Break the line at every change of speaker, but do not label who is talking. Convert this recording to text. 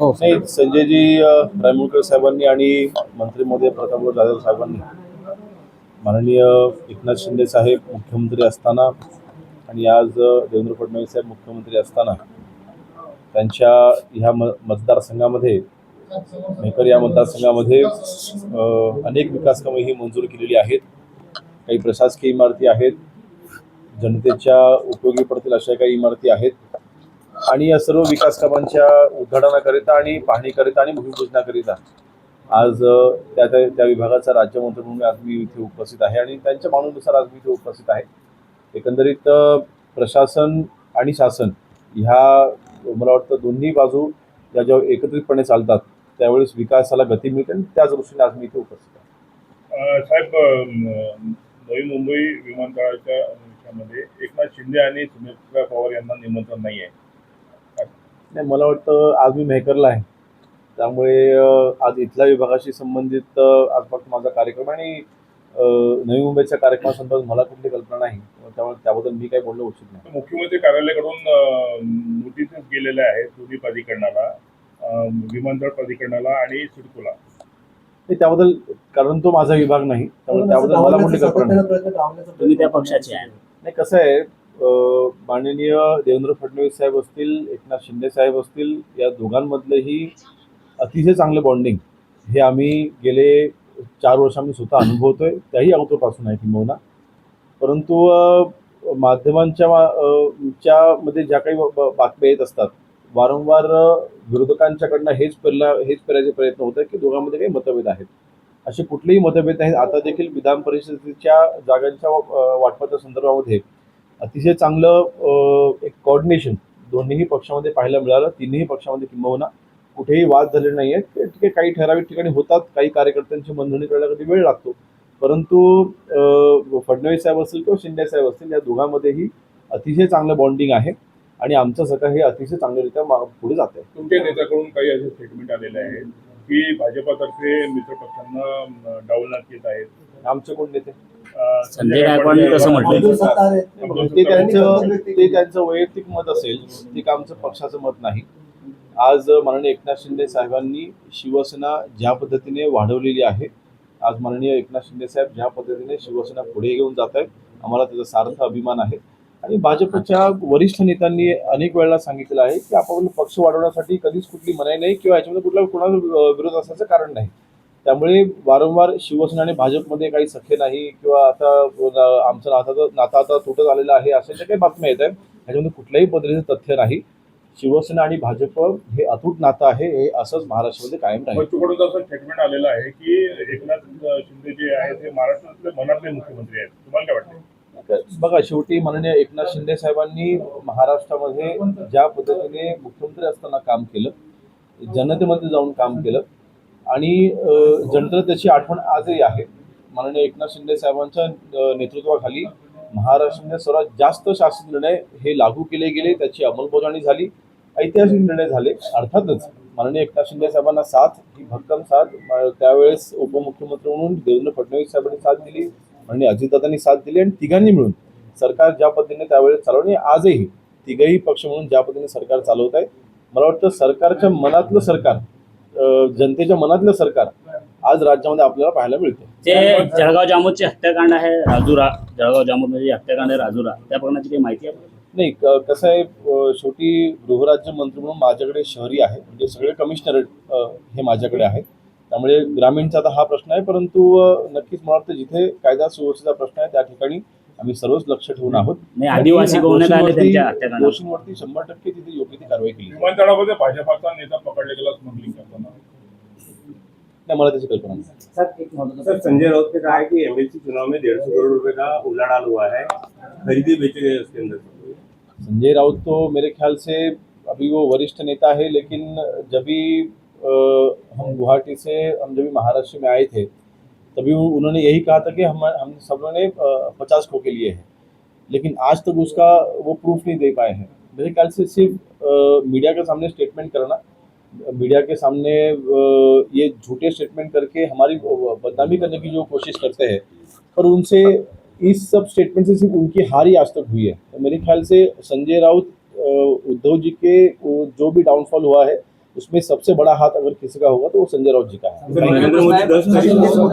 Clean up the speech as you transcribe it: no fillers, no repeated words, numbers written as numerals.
हो
नाही, संजयजी रायमुळकर साहेबांनी आणि मंत्री महोदय प्रतापराव जाधव साहेबांनी माननीय एकनाथ शिंदे साहेब मुख्यमंत्री असताना आणि आज देवेंद्र फडणवीस साहेब मुख्यमंत्री असताना त्यांच्या ह्या मतदारसंघामध्ये मेहकर या मतदारसंघामध्ये अनेक विकास कामे ही मंजूर केलेली आहेत. काही प्रशासकीय इमारती आहेत, जनतेच्या उपयोगी पडतील अशा काही इमारती आहेत आणि या सर्व विकास कामांच्या उद्घाटनाकरिता आणि पाहणीकरिता आणि भूमिपूजनाकरिता आज त्या विभागाचा राज्यमंत्री म्हणून आज मी इथे उपस्थित आहे आणि त्यांच्या मागणीनुसार आज मी इथे उपस्थित आहे. एकंदरीत प्रशासन आणि शासन ह्या मला वाटतं दोन्ही बाजू या जेव्हा एकत्रितपणे चालतात त्यावेळेस विकासाला गती मिळते आणि त्याच दृष्टीने आज मी इथे उपस्थित आहे.
साहेब, नवी मुंबई विमानतळाच्या विषयामध्ये एकनाथ शिंदे आणि सुमित्रा पवार यांना निमंत्रण नाही आहे.
नाही, मला वाटतं आज मी मेहकरला आहे, त्यामुळे आज इथल्या विभागाशी संबंधित आज फक्त माझा कार्यक्रम आणि नवी मुंबईच्या कार्यक्रमासंदर्भात मला कुठली कल्पना नाही, त्यामुळे त्याबद्दल मी काही बोलणं उचित नाही.
मुख्यमंत्री कार्यालयाकडून नोटीसेस गेलेल्या आहेत दोन्ही प्राधिकरणाला, विमानतळ प्राधिकरणाला आणि सिडकोला.
त्याबद्दल, कारण तो माझा विभाग नाही, त्यामुळे त्याबद्दल मला कुठली कल्पना नाही.
तुम्ही त्या पक्षाचे आहे.
नाही, कसं आहे, माननीय देवेंद्र फडणवीस साहेब असतील, एकनाथ शिंदे साहेब असतील, या दोघांमधलंही अतिशय चांगलं बॉन्डिंग हे आम्ही गेले 4 वर्ष आम्ही स्वतः अनुभवतोय, त्याही अगोदरपासून आहे किंबहुना. परंतु माध्यमांच्या मध्ये ज्या काही बातम्या येत असतात, वारंवार विरोधकांच्याकडनं हेच पेरायचे प्रयत्न होत आहेत की दोघांमध्ये काही मतभेद आहेत. असे कुठलेही मतभेद नाहीत. आता देखील विधान परिषदेच्या जागांच्या वाटपाच्या संदर्भामध्ये अतिशय चांगलं एक कोऑर्डिनेशन दोन्हीही पक्षामध्ये पाहायला मिळालं. तिन्ही पक्षामध्ये किंबहुना कुठेही वाद झाले नाही आहेत. ठीक आहे, काही ठराविक ठिकाणी होतात, काही कार्यकर्त्यांची मनधरणी करायला कधी वेळ लागतो, परंतु फडणवीस साहेब असतील किंवा शिंदे साहेब असतील, या दोघांमध्येही अतिशय चांगलं बॉन्डिंग आहे आणि आमचं सगळं हे अतिशय चांगल्यारीत्या पुढे जात आहे.
तुमच्या नेत्याकडून काही असे स्टेटमेंट आलेले आहेत की भाजपातर्फे मित्र पक्षांना डावलण्यात येत आहेत.
आमचे कोण नेते?
संजय गायकवाडांनी तसं म्हटलं.
ते त्यांचं वैयक्तिक मत असेल, ते आमचं पक्षाचं मत नाही. आज माननीय एकनाथ शिंदे साहेबांनी शिवसेना ज्या पद्धतीने वाढवलेली आहे, आज माननीय एकनाथ शिंदे साहेब ज्या पद्धतीने शिवसेना पुढे घेऊन जात आहेत, आम्हाला त्याचा सार्थ अभिमान आहे. आणि भाजपच्या वरिष्ठ नेत्यांनी अनेक वेळेला सांगितलेलं आहे की आपण पक्ष वाढवण्यासाठी कधीच कुठली मनाई नाही किंवा याच्यामध्ये कोणाला विरोध असण्याचं कारण नाही. त्यामुळे वारंवार शिवसेना आणि भाजपमध्ये काही सख्य नाही किंवा आता आमचं नातं आता तुटत आलेलं आहे अशा ज्या काही बातम्या येत आहेत, ह्याच्यामध्ये कुठल्याही पद्धतीचं तथ्य नाही. शिवसेना आणि भाजप हे अतूट नातं आहे, हे असंच महाराष्ट्रामध्ये कायम राहील.
बच्चूकडून असं स्टेटमेंट आलेलं आहे की एकनाथ शिंदे जे आहेत ते महाराष्ट्रातले मनातले मुख्यमंत्री आहेत. तुम्हाला काय वाटतं?
बघा, शेवटी माननीय एकनाथ शिंदे साहेबांनी महाराष्ट्रामध्ये ज्या पद्धतीने मुख्यमंत्री असताना काम केलं, जनतेमध्ये जाऊन काम केलं आणि जनतेला त्याची आठवण आजही आहे. माननीय एकनाथ शिंदे साहेबांच्या नेतृत्वाखाली महाराष्ट्राने सर्वात जास्त शासन निर्णय हे लागू केले गेले, त्याची अंमलबजावणी झाली, ऐतिहासिक निर्णय झाले. अर्थातच माननीय एकनाथ शिंदे साहेबांना साथ, ही भक्कम साथ त्यावेळेस उपमुख्यमंत्री म्हणून देवेंद्र फडणवीस साहेबांनी साथ दिली, माननीय अजितदादांनी साथ दिली आणि तिघांनी मिळून सरकार ज्या पद्धतीने त्यावेळेस चालवणे, आजही तिघही पक्ष म्हणून ज्या पद्धतीने सरकार चालवत आहे, मला वाटतं सरकारच्या मनातलं सरकार, जनतेच्या मनातलं सरकार आज राज्यामध्ये आपल्याला पाहायला मिळते.
जे जळगाव जामोदचे हत्याकांड आहे, राजुरा, जळगाव जामोदमध्ये हत्याकांड आहे राजुरा, त्या प्रकरणाची काही माहिती आहे?
नाही, कसं आहे, शेवटी गृहराज्य मंत्री म्हणून माझ्याकडे शहरी आहे, म्हणजे सगळे कमिशनरेट हे माझ्याकडे आहे, त्यामुळे ग्रामीणचा आता हा प्रश्न आहे. परंतु नक्कीच मला वाटतं जिथे कायदा सुव्यवस्थेचा प्रश्न आहे त्या ठिकाणी आम्ही सर्वच लक्ष ठेवून आहोत.
आदिवासी
दोषींवरती 100% तिथे योग्य ती कारवाई केली.
विमानतळामध्ये भाजपाचा नेता पकडला गेला स्मगलिंग करताना.
नहीं, मला त्याची कल्पना नहीं।
सर, संजय राउत ने कहा है कि एमएलसी चुनाव में 150 करोड़ रुपए का उलाढाल हुआ है, खरीदे बेचे गए उसके अंदर।
संजय राउत तो मेरे ख्याल से अभी वो वरिष्ठ नेता है, लेकिन जब भी हम गुवाहाटी से जब भी महाराष्ट्र में आए थे तभी उन्होंने यही कहा था कि हम सब ने 50 खोखे लिए हैं, लेकिन आज तक उसका वो प्रूफ नहीं दे पाए हैं। मेरे ख्याल से सिर्फ मीडिया के सामने स्टेटमेंट करना, मीडिया के सामने ये झूठे स्टेटमेंट करके हमारी बदनामी करने की जो कोशिश करते हैं, पर उनसे इस सब स्टेटमेंट से सिर्फ उनकी हार ही आज तक हुई है। तो मेरे ख्याल से संजय राउत, उद्धव जी के जो भी डाउनफॉल हुआ है उसमें सबसे बड़ा हाथ अगर किसी का होगा तो वो संजय राउत जी का है।
नरेंद्र मोदी 10 तारीख को